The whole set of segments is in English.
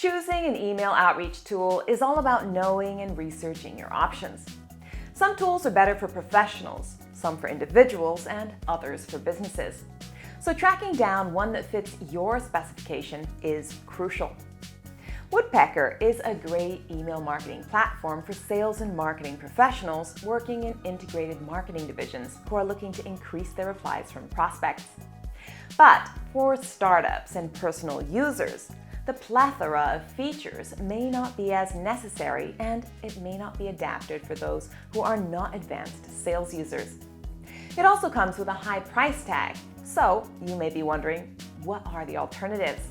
Choosing an email outreach tool is all about knowing and researching your options. Some tools are better for professionals, some for individuals, and others for businesses. So tracking down one that fits your specification is crucial. Woodpecker is a great email marketing platform for sales and marketing professionals working in integrated marketing divisions who are looking to increase their replies from prospects. But for startups and personal users, the plethora of features may not be as necessary, and it may not be adapted for those who are not advanced sales users. It also comes with a high price tag, so you may be wondering, what are the alternatives?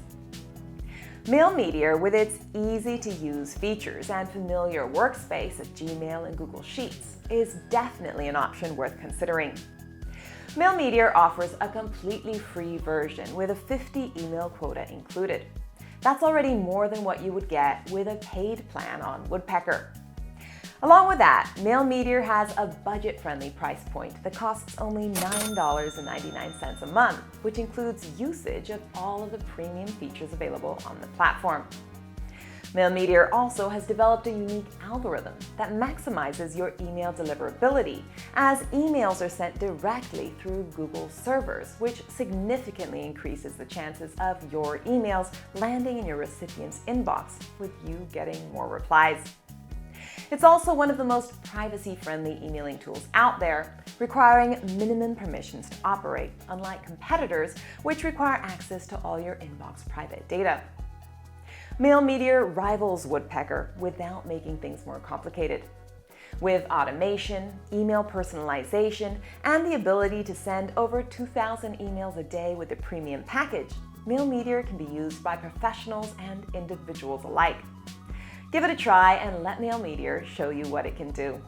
Mailmeteor, with its easy-to-use features and familiar workspace of Gmail and Google Sheets, is definitely an option worth considering. Mailmeteor offers a completely free version with a 50 email quota included. That's already more than what you would get with a paid plan on Woodpecker. Along with that, Mailmeteor has a budget-friendly price point that costs only $9.99 a month, which includes usage of all of the premium features available on the platform. Mailmeteor also has developed a unique algorithm that maximizes your email deliverability, as emails are sent directly through Google servers, which significantly increases the chances of your emails landing in your recipient's inbox, with you getting more replies. It's also one of the most privacy-friendly emailing tools out there, requiring minimum permissions to operate, unlike competitors, which require access to all your inbox private data. Mailmeteor rivals Woodpecker without making things more complicated. With automation, email personalization, and the ability to send over 2,000 emails a day with the premium package, Mailmeteor can be used by professionals and individuals alike. Give it a try and let Mailmeteor show you what it can do.